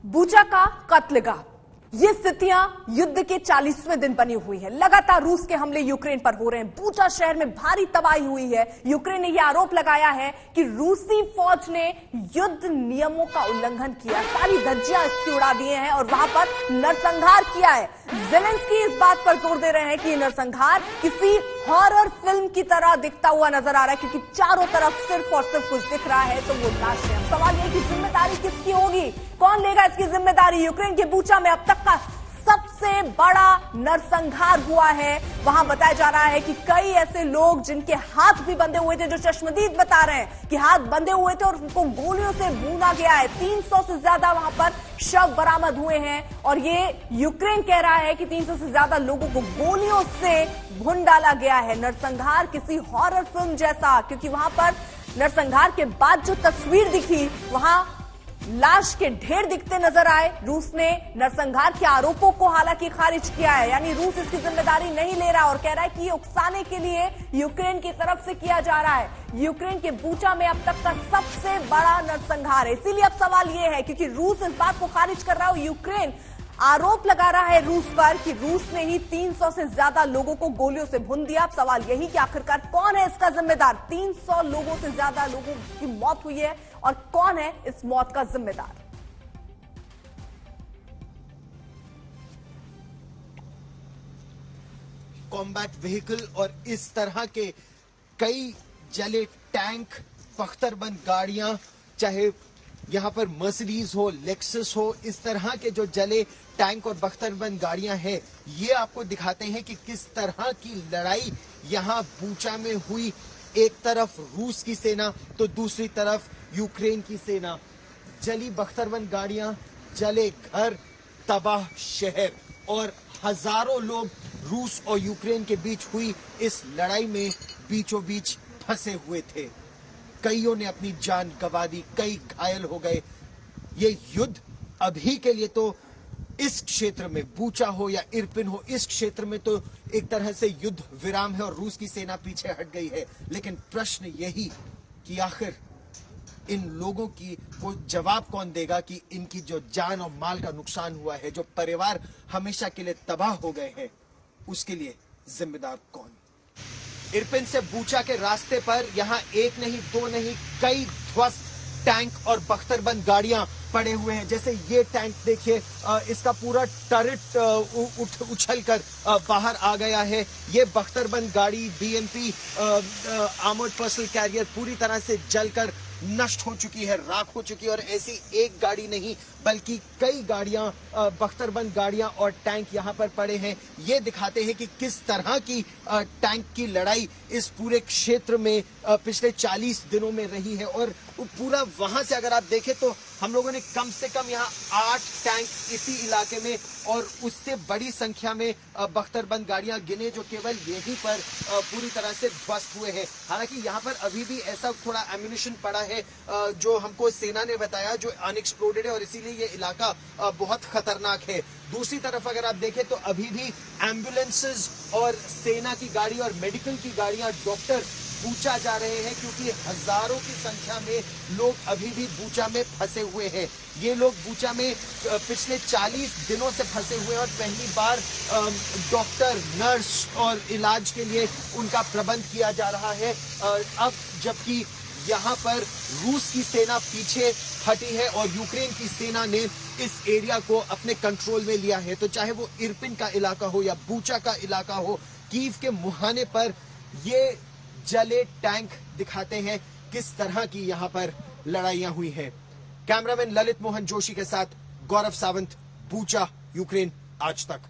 Bucha का कत्लेगाम, ये स्थितियां युद्ध के 40वें दिन बनी हुई है। लगातार रूस के हमले यूक्रेन पर हो रहे हैं। बूचा शहर में भारी तबाही हुई है। यूक्रेन ने यह आरोप लगाया है कि रूसी फौज ने युद्ध नियमों का उल्लंघन किया, सारी धज्जियां इसकी उड़ा दिए हैं और वहां पर नरसंहार किया है। ज़ेलेंस्की इस बात पर जोर दे रहे हैं कि नरसंहार किसी हॉरर फिल्म की तरह दिखता हुआ नजर आ रहा है, क्योंकि चारों तरफ सिर्फ और सिर्फ कुछ दिख रहा है तो वो लाश है। सवाल यह कि जिम्मेदारी किसकी होगी, कौन लेगा इसकी जिम्मेदारी। यूक्रेन के बूचा में अब तक का सबसे बड़ा नरसंहार हुआ है। वहां बताया जा रहा है कि कई ऐसे लोग जिनके हाथ भी बंधे हुए थे, जो चश्मदीद बता रहे हैं कि हाथ बंधे हुए थे और उनको गोलियों से भूना गया है। 300 से ज्यादा वहां पर शव बरामद हुए हैं और ये यूक्रेन कह रहा है कि 300 से ज्यादा लोगों को गोलियों से भून डाला गया है। नरसंहार किसी हॉरर फिल्म जैसा, क्योंकि वहां पर नरसंहार के बाद जो तस्वीर दिखी, वहां लाश के ढेर दिखते नजर आए। रूस ने नरसंहार के आरोपों को हालांकि खारिज किया है, यानी रूस इसकी जिम्मेदारी नहीं ले रहा और कह रहा है कि ये उकसाने के लिए यूक्रेन की तरफ से किया जा रहा है। यूक्रेन के बूचा में अब तक का सबसे बड़ा नरसंहार है। इसीलिए अब सवाल ये है, क्योंकि रूस इस बात को खारिज कर रहा है, यूक्रेन आरोप लगा रहा है रूस पर कि रूस ने ही 300 से ज्यादा लोगों को गोलियों से भून दिया। अब सवाल यही कि आखिरकार कौन है इसका जिम्मेदार। 300 लोगों से ज्यादा लोगों की मौत हुई है और कौन है इस मौत का जिम्मेदार। कॉम्बैट व्हीकल और इस तरह के कई जले टैंक, बख्तरबंद गाड़ियां, चाहे यहां पर मर्सिडीज हो, लेक्सस हो, इस तरह के जो जले टैंक और बख्तरबंद गाड़ियां हैं, ये आपको दिखाते हैं कि किस तरह की लड़ाई यहां बूचा में हुई। एक तरफ रूस की सेना तो दूसरी तरफ यूक्रेन की सेना। जली बख्तरबंद गाड़ियां, जले घर, तबाह शहर और हजारों लोग रूस और यूक्रेन के बीच हुई इस लड़ाई में बीचों बीच फंसे हुए थे। कईयों ने अपनी जान गंवा दी, कई घायल हो गए। ये युद्ध अभी के लिए तो इस क्षेत्र में, बूचा हो या इरपिन हो, इस क्षेत्र में तो एक तरह से युद्ध विराम है और रूस की सेना पीछे हट गई है। लेकिन प्रश्न यही कि आखिर इन लोगों की को जवाब कौन देगा कि इनकी जो जान और माल का नुकसान हुआ है, जो परिवार हमेशा के लिए तबाह हो गए हैं, उसके लिए जिम्मेदार कौन। इरपिन से बूचा के रास्ते पर यहां एक नहीं, दो नहीं, कई ध्वस्त टैंक और बख्तरबंद गाड़ियां पड़े हुए हैं। जैसे ये टैंक देखिए, इसका पूरा टर्रेट उछलकर बाहर आ गया है। ये बख्तरबंद गाड़ी बीएमपी आर्मर्ड पर्सनल कैरियर पूरी तरह से जलकर नष्ट हो चुकी है, राख हो चुकी है। और ऐसी एक गाड़ी नहीं बल्कि कई गाड़ियां, बख्तरबंद गाड़ियां और टैंक यहां पर पड़े हैं। ये दिखाते हैं कि किस तरह की टैंक की लड़ाई इस पूरे क्षेत्र में पिछले 40 दिनों में रही है। और पूरा वहां से अगर आप देखें तो हम लोगों ने कम से कम यहाँ 8 टैंक इसी इलाके में और उससे बड़ी संख्या में बख्तरबंद गाड़ियां गिने, जो केवल यहीं पर पूरी तरह से ध्वस्त हुए हैं। हालांकि यहाँ पर अभी भी ऐसा थोड़ा एम्यूनिशन पड़ा है जो हमको सेना ने बताया, जो अनएक्सप्लोडेड है और इसीलिए ये इलाका बहुत खतरनाक है। दूसरी तरफ अगर आप देखें तो अभी भी एम्बुलेंसेज और सेना की गाड़ी और मेडिकल की गाड़ियां, डॉक्टर बूचा जा रहे हैं, क्योंकि हजारों की संख्या में लोग अभी भी बूचा में फंसे हुए हैं। ये लोग बूचा में पिछले 40 दिनों से फंसे हुए हैं और पहली बार डॉक्टर, नर्स और इलाज के लिए उनका प्रबंध किया जा रहा है। अब जबकि यहाँ पर रूस की सेना पीछे हटी है और यूक्रेन की सेना ने इस एरिया को अपने कंट्रोल में लिया है। तो चाहे वो इरपिन का इलाका हो या बूचा का इलाका हो, कीव के मुहाने पर ये जले टैंक दिखाते हैं किस तरह की यहां पर लड़ाइयां हुई हैं। कैमरामैन ललित मोहन जोशी के साथ गौरव सावंत, बूचा, यूक्रेन आज तक।